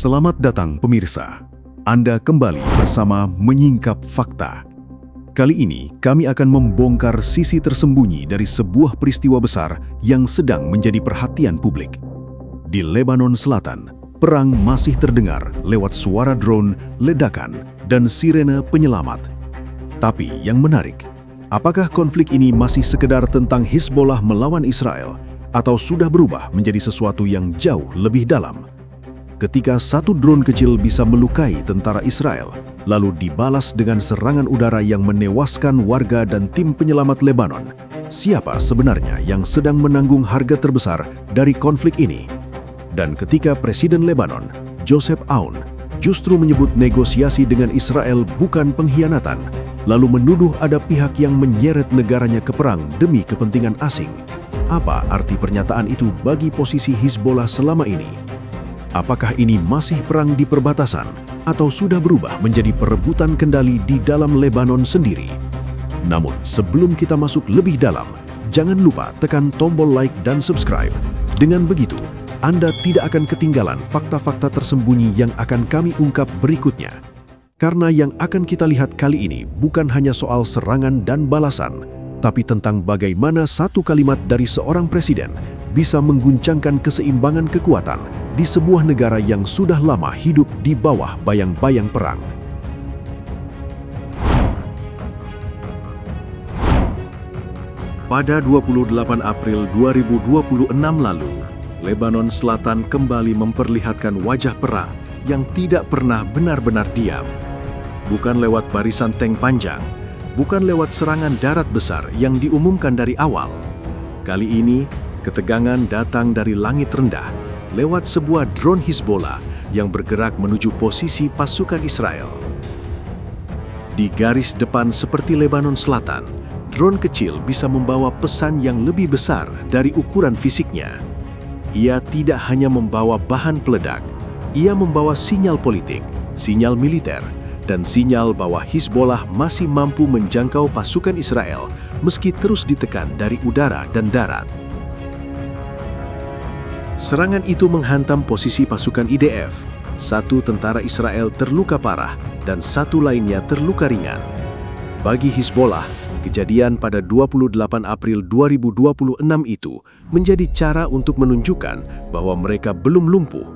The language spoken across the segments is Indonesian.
Selamat datang pemirsa. Anda kembali bersama Menyingkap Fakta. Kali ini kami akan membongkar sisi tersembunyi dari sebuah peristiwa besar yang sedang menjadi perhatian publik. Di Lebanon Selatan, perang masih terdengar lewat suara drone, ledakan, dan sirene penyelamat. Tapi yang menarik, apakah konflik ini masih sekedar tentang Hizbollah melawan Israel atau sudah berubah menjadi sesuatu yang jauh lebih dalam? Ketika satu drone kecil bisa melukai tentara Israel, lalu dibalas dengan serangan udara yang menewaskan warga dan tim penyelamat Lebanon, siapa sebenarnya yang sedang menanggung harga terbesar dari konflik ini? Dan ketika Presiden Lebanon, Joseph Aoun, justru menyebut negosiasi dengan Israel bukan pengkhianatan, lalu menuduh ada pihak yang menyeret negaranya ke perang demi kepentingan asing, apa arti pernyataan itu bagi posisi Hizbollah selama ini? Apakah ini masih perang di perbatasan atau sudah berubah menjadi perebutan kendali di dalam Lebanon sendiri? Namun sebelum kita masuk lebih dalam, jangan lupa tekan tombol like dan subscribe. Dengan begitu, Anda tidak akan ketinggalan fakta-fakta tersembunyi yang akan kami ungkap berikutnya. Karena yang akan kita lihat kali ini bukan hanya soal serangan dan balasan, tapi tentang bagaimana satu kalimat dari seorang presiden bisa mengguncangkan keseimbangan kekuatan di sebuah negara yang sudah lama hidup di bawah bayang-bayang perang. Pada 28 April 2026 lalu, Lebanon Selatan kembali memperlihatkan wajah perang yang tidak pernah benar-benar diam. Bukan lewat barisan tank panjang, bukan lewat serangan darat besar yang diumumkan dari awal. Kali ini, ketegangan datang dari langit rendah, lewat sebuah drone Hizbollah yang bergerak menuju posisi pasukan Israel. Di garis depan seperti Lebanon Selatan, drone kecil bisa membawa pesan yang lebih besar dari ukuran fisiknya. Ia tidak hanya membawa bahan peledak, ia membawa sinyal politik, sinyal militer, dan sinyal bahwa Hizbollah masih mampu menjangkau pasukan Israel meski terus ditekan dari udara dan darat. Serangan itu menghantam posisi pasukan IDF. Satu tentara Israel terluka parah dan satu lainnya terluka ringan. Bagi Hizbollah, kejadian pada 28 April 2026 itu menjadi cara untuk menunjukkan bahwa mereka belum lumpuh,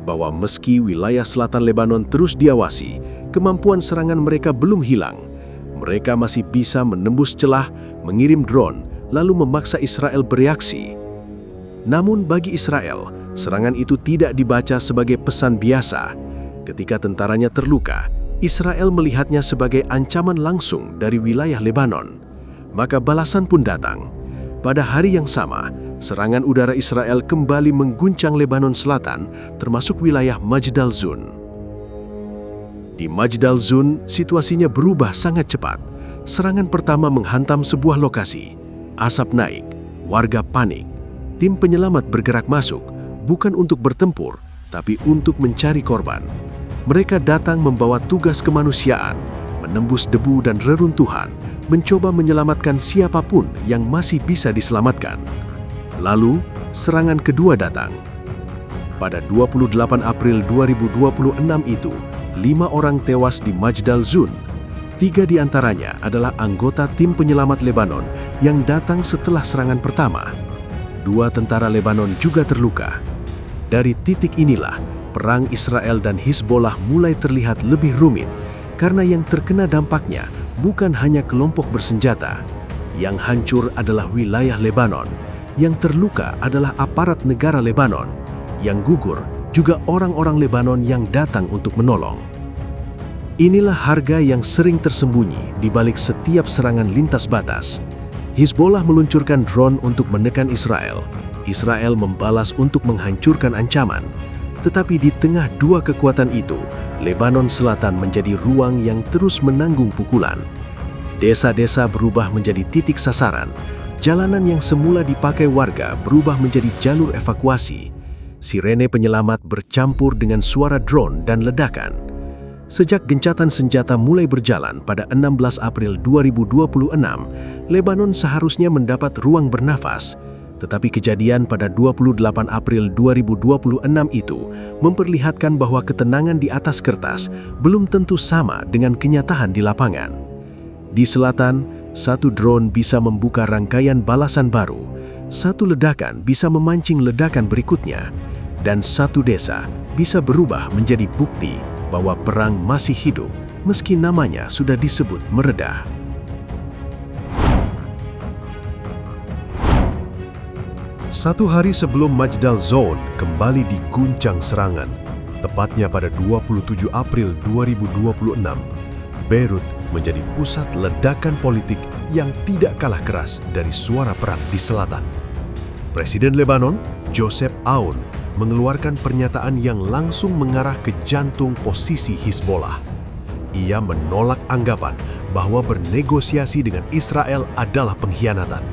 bahwa meski wilayah selatan Lebanon terus diawasi, kemampuan serangan mereka belum hilang. Mereka masih bisa menembus celah, mengirim drone, lalu memaksa Israel bereaksi. Namun bagi Israel, serangan itu tidak dibaca sebagai pesan biasa. Ketika tentaranya terluka, Israel melihatnya sebagai ancaman langsung dari wilayah Lebanon. Maka balasan pun datang. Pada hari yang sama, serangan udara Israel kembali mengguncang Lebanon Selatan, termasuk wilayah Majd al-Zun. Di Majd al-Zun, situasinya berubah sangat cepat. Serangan pertama menghantam sebuah lokasi. Asap naik, warga panik. Tim penyelamat bergerak masuk, bukan untuk bertempur, tapi untuk mencari korban. Mereka datang membawa tugas kemanusiaan, menembus debu dan reruntuhan, mencoba menyelamatkan siapapun yang masih bisa diselamatkan. Lalu, serangan kedua datang. Pada 28 April 2026 itu, 5 orang tewas di Majd al-Zun. 3 di antaranya adalah anggota tim penyelamat Lebanon yang datang setelah serangan pertama. 2 tentara Lebanon juga terluka. Dari titik inilah, perang Israel dan Hizbollah mulai terlihat lebih rumit, karena yang terkena dampaknya bukan hanya kelompok bersenjata. Yang hancur adalah wilayah Lebanon. Yang terluka adalah aparat negara Lebanon. Yang gugur juga orang-orang Lebanon yang datang untuk menolong. Inilah harga yang sering tersembunyi di balik setiap serangan lintas batas. Hizbollah meluncurkan drone untuk menekan Israel. Israel membalas untuk menghancurkan ancaman. Tetapi di tengah dua kekuatan itu, Lebanon Selatan menjadi ruang yang terus menanggung pukulan. Desa-desa berubah menjadi titik sasaran. Jalanan yang semula dipakai warga berubah menjadi jalur evakuasi. Sirene penyelamat bercampur dengan suara drone dan ledakan. Sejak gencatan senjata mulai berjalan pada 16 April 2026, Lebanon seharusnya mendapat ruang bernafas. Tetapi kejadian pada 28 April 2026 itu memperlihatkan bahwa ketenangan di atas kertas belum tentu sama dengan kenyataan di lapangan. Di selatan, satu drone bisa membuka rangkaian balasan baru, satu ledakan bisa memancing ledakan berikutnya, dan satu desa bisa berubah menjadi bukti bahwa perang masih hidup meski namanya sudah disebut mereda. Satu hari sebelum Majdal Zone kembali diguncang serangan, tepatnya pada 27 April 2026, Beirut menjadi pusat ledakan politik yang tidak kalah keras dari suara perang di selatan. Presiden Lebanon, Joseph Aoun, mengeluarkan pernyataan yang langsung mengarah ke jantung posisi Hizbollah. Ia menolak anggapan bahwa bernegosiasi dengan Israel adalah pengkhianatan.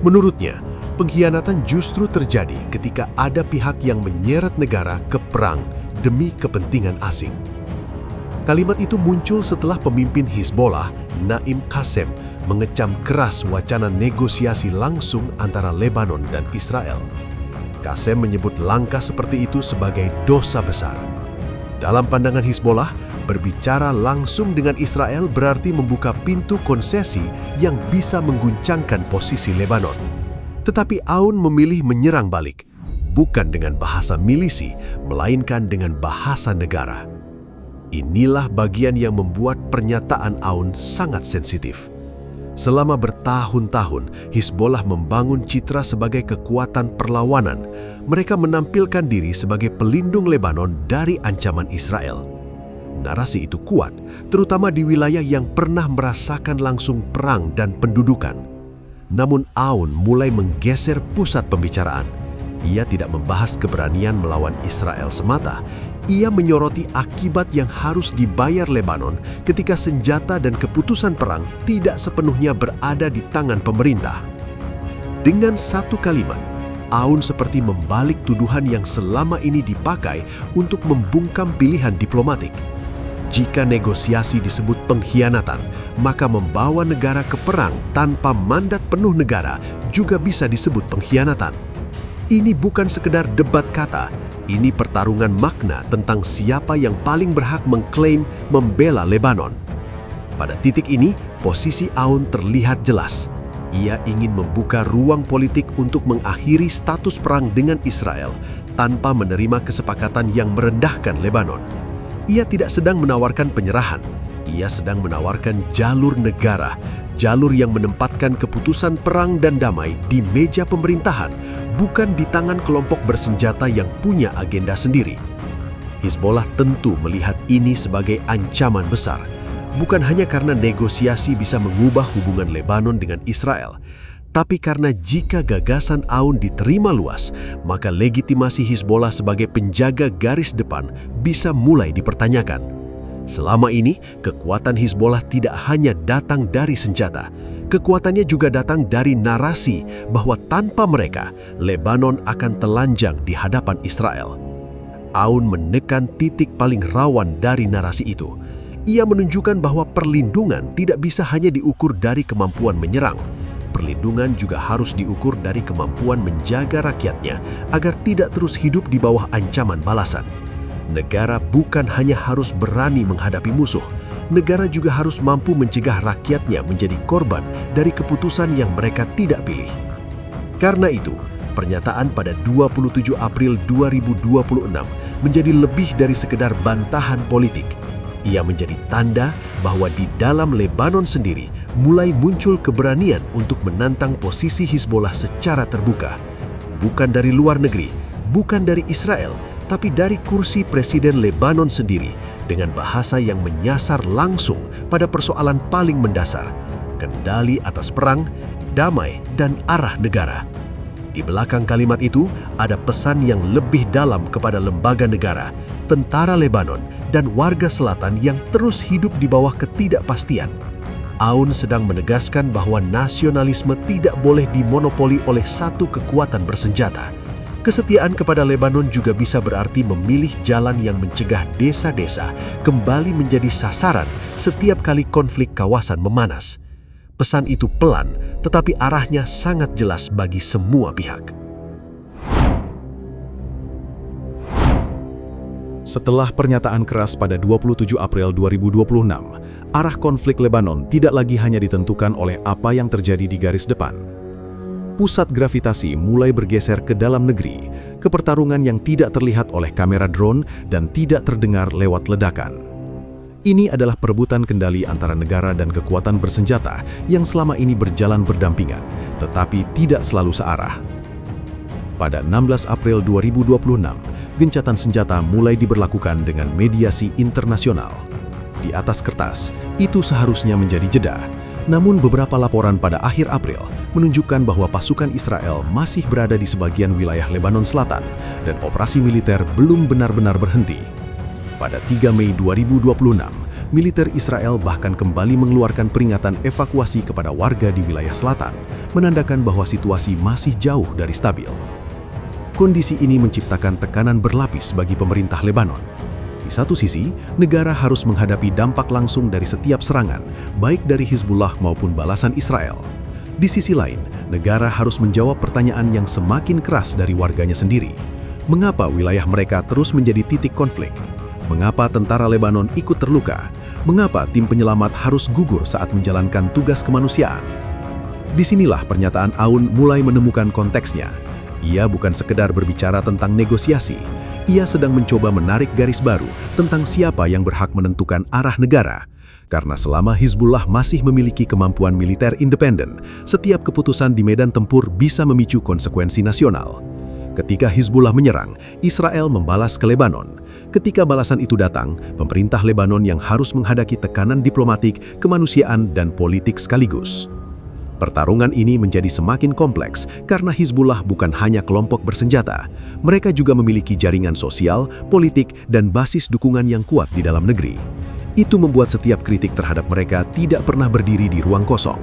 Menurutnya, pengkhianatan justru terjadi ketika ada pihak yang menyeret negara ke perang demi kepentingan asing. Kalimat itu muncul setelah pemimpin Hizbollah, Naim Qassem, mengecam keras wacana negosiasi langsung antara Lebanon dan Israel. Qassem menyebut langkah seperti itu sebagai dosa besar. Dalam pandangan Hizbollah, berbicara langsung dengan Israel berarti membuka pintu konsesi yang bisa mengguncangkan posisi Lebanon. Tetapi Aoun memilih menyerang balik, bukan dengan bahasa milisi, melainkan dengan bahasa negara. Inilah bagian yang membuat pernyataan Aoun sangat sensitif. Selama bertahun-tahun, Hizbollah membangun citra sebagai kekuatan perlawanan. Mereka menampilkan diri sebagai pelindung Lebanon dari ancaman Israel. Narasi itu kuat, terutama di wilayah yang pernah merasakan langsung perang dan pendudukan. Namun Aoun mulai menggeser pusat pembicaraan. Ia tidak membahas keberanian melawan Israel semata. Ia menyoroti akibat yang harus dibayar Lebanon ketika senjata dan keputusan perang tidak sepenuhnya berada di tangan pemerintah. Dengan satu kalimat, Aoun seperti membalik tuduhan yang selama ini dipakai untuk membungkam pilihan diplomatik. Jika negosiasi disebut pengkhianatan, maka membawa negara ke perang tanpa mandat penuh negara juga bisa disebut pengkhianatan. Ini bukan sekedar debat kata, ini pertarungan makna tentang siapa yang paling berhak mengklaim membela Lebanon. Pada titik ini, posisi Aoun terlihat jelas. Ia ingin membuka ruang politik untuk mengakhiri status perang dengan Israel tanpa menerima kesepakatan yang merendahkan Lebanon. Ia tidak sedang menawarkan penyerahan, ia sedang menawarkan jalur negara, jalur yang menempatkan keputusan perang dan damai di meja pemerintahan, bukan di tangan kelompok bersenjata yang punya agenda sendiri. Hizbollah tentu melihat ini sebagai ancaman besar, bukan hanya karena negosiasi bisa mengubah hubungan Lebanon dengan Israel, tapi karena jika gagasan Aoun diterima luas, maka legitimasi Hizbollah sebagai penjaga garis depan bisa mulai dipertanyakan. Selama ini, kekuatan Hizbollah tidak hanya datang dari senjata, kekuatannya juga datang dari narasi bahwa tanpa mereka, Lebanon akan telanjang di hadapan Israel. Aoun menekan titik paling rawan dari narasi itu. Ia menunjukkan bahwa perlindungan tidak bisa hanya diukur dari kemampuan menyerang. Perlindungan juga harus diukur dari kemampuan menjaga rakyatnya agar tidak terus hidup di bawah ancaman balasan. Negara bukan hanya harus berani menghadapi musuh, negara juga harus mampu mencegah rakyatnya menjadi korban dari keputusan yang mereka tidak pilih. Karena itu, pernyataan pada 27 April 2026 menjadi lebih dari sekedar bantahan politik. Ia menjadi tanda bahwa di dalam Lebanon sendiri mulai muncul keberanian untuk menantang posisi Hizbollah secara terbuka. Bukan dari luar negeri, bukan dari Israel, tapi dari kursi Presiden Lebanon sendiri dengan bahasa yang menyasar langsung pada persoalan paling mendasar, kendali atas perang, damai, dan arah negara. Di belakang kalimat itu ada pesan yang lebih dalam kepada lembaga negara, tentara Lebanon, dan warga selatan yang terus hidup di bawah ketidakpastian. Aoun sedang menegaskan bahwa nasionalisme tidak boleh dimonopoli oleh satu kekuatan bersenjata. Kesetiaan kepada Lebanon juga bisa berarti memilih jalan yang mencegah desa-desa kembali menjadi sasaran setiap kali konflik kawasan memanas. Pesan itu pelan, tetapi arahnya sangat jelas bagi semua pihak. Setelah pernyataan keras pada 27 April 2026, arah konflik Lebanon tidak lagi hanya ditentukan oleh apa yang terjadi di garis depan. Pusat gravitasi mulai bergeser ke dalam negeri, ke pertarungan yang tidak terlihat oleh kamera drone dan tidak terdengar lewat ledakan. Ini adalah perebutan kendali antara negara dan kekuatan bersenjata yang selama ini berjalan berdampingan, tetapi tidak selalu searah. Pada 16 April 2026, gencatan senjata mulai diberlakukan dengan mediasi internasional. Di atas kertas, itu seharusnya menjadi jeda. Namun beberapa laporan pada akhir April menunjukkan bahwa pasukan Israel masih berada di sebagian wilayah Lebanon Selatan dan operasi militer belum benar-benar berhenti. Pada 3 Mei 2026, militer Israel bahkan kembali mengeluarkan peringatan evakuasi kepada warga di wilayah selatan, menandakan bahwa situasi masih jauh dari stabil. Kondisi ini menciptakan tekanan berlapis bagi pemerintah Lebanon. Di satu sisi, negara harus menghadapi dampak langsung dari setiap serangan, baik dari Hizbullah maupun balasan Israel. Di sisi lain, negara harus menjawab pertanyaan yang semakin keras dari warganya sendiri. Mengapa wilayah mereka terus menjadi titik konflik? Mengapa tentara Lebanon ikut terluka? Mengapa tim penyelamat harus gugur saat menjalankan tugas kemanusiaan? Disinilah pernyataan Aoun mulai menemukan konteksnya. Ia bukan sekedar berbicara tentang negosiasi. Ia sedang mencoba menarik garis baru tentang siapa yang berhak menentukan arah negara. Karena selama Hizbullah masih memiliki kemampuan militer independen, setiap keputusan di medan tempur bisa memicu konsekuensi nasional. Ketika Hizbullah menyerang, Israel membalas ke Lebanon. Ketika balasan itu datang, pemerintah Lebanon yang harus menghadapi tekanan diplomatik, kemanusiaan, dan politik sekaligus. Pertarungan ini menjadi semakin kompleks karena Hizbullah bukan hanya kelompok bersenjata. Mereka juga memiliki jaringan sosial, politik, dan basis dukungan yang kuat di dalam negeri. Itu membuat setiap kritik terhadap mereka tidak pernah berdiri di ruang kosong.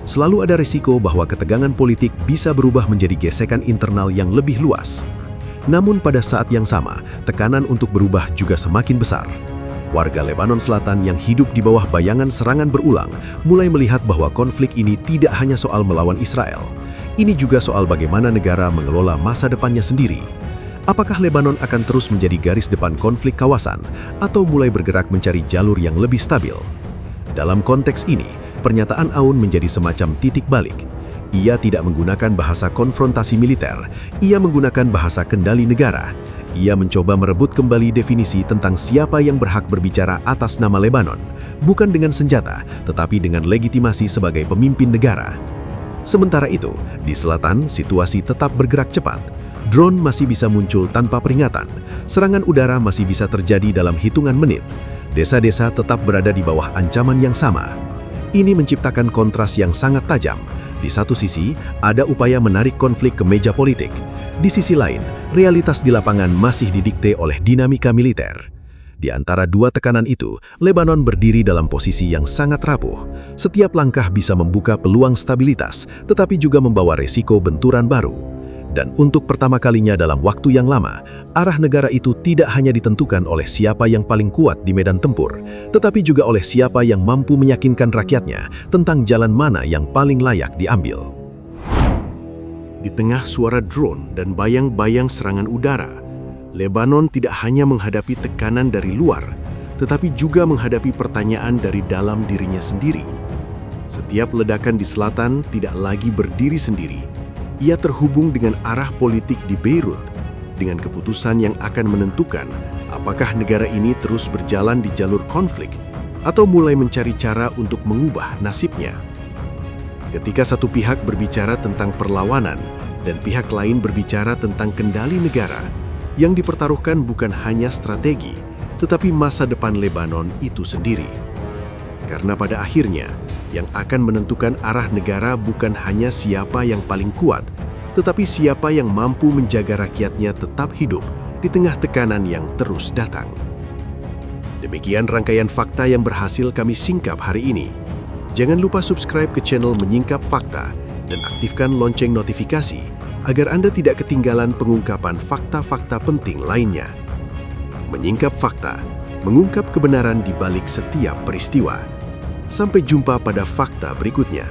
Selalu ada risiko bahwa ketegangan politik bisa berubah menjadi gesekan internal yang lebih luas. Namun pada saat yang sama, tekanan untuk berubah juga semakin besar. Warga Lebanon Selatan yang hidup di bawah bayangan serangan berulang mulai melihat bahwa konflik ini tidak hanya soal melawan Israel. Ini juga soal bagaimana negara mengelola masa depannya sendiri. Apakah Lebanon akan terus menjadi garis depan konflik kawasan atau mulai bergerak mencari jalur yang lebih stabil? Dalam konteks ini, pernyataan Aoun menjadi semacam titik balik. Ia tidak menggunakan bahasa konfrontasi militer, ia menggunakan bahasa kendali negara. Ia mencoba merebut kembali definisi tentang siapa yang berhak berbicara atas nama Lebanon, bukan dengan senjata, tetapi dengan legitimasi sebagai pemimpin negara. Sementara itu, di selatan situasi tetap bergerak cepat. Drone masih bisa muncul tanpa peringatan, serangan udara masih bisa terjadi dalam hitungan menit. Desa-desa tetap berada di bawah ancaman yang sama. Ini menciptakan kontras yang sangat tajam. Di satu sisi, ada upaya menarik konflik ke meja politik. Di sisi lain, realitas di lapangan masih didikte oleh dinamika militer. Di antara dua tekanan itu, Lebanon berdiri dalam posisi yang sangat rapuh. Setiap langkah bisa membuka peluang stabilitas, tetapi juga membawa resiko benturan baru. Dan untuk pertama kalinya dalam waktu yang lama, arah negara itu tidak hanya ditentukan oleh siapa yang paling kuat di medan tempur, tetapi juga oleh siapa yang mampu meyakinkan rakyatnya tentang jalan mana yang paling layak diambil. Di tengah suara drone dan bayang-bayang serangan udara, Lebanon tidak hanya menghadapi tekanan dari luar, tetapi juga menghadapi pertanyaan dari dalam dirinya sendiri. Setiap ledakan di selatan tidak lagi berdiri sendiri. Ia terhubung dengan arah politik di Beirut, dengan keputusan yang akan menentukan apakah negara ini terus berjalan di jalur konflik atau mulai mencari cara untuk mengubah nasibnya. Ketika satu pihak berbicara tentang perlawanan dan pihak lain berbicara tentang kendali negara, yang dipertaruhkan bukan hanya strategi, tetapi masa depan Lebanon itu sendiri. Karena pada akhirnya, yang akan menentukan arah negara bukan hanya siapa yang paling kuat, tetapi siapa yang mampu menjaga rakyatnya tetap hidup di tengah tekanan yang terus datang. Demikian rangkaian fakta yang berhasil kami singkap hari ini. Jangan lupa subscribe ke channel Menyingkap Fakta dan aktifkan lonceng notifikasi agar Anda tidak ketinggalan pengungkapan fakta-fakta penting lainnya. Menyingkap Fakta, mengungkap kebenaran di balik setiap peristiwa. Sampai jumpa pada fakta berikutnya.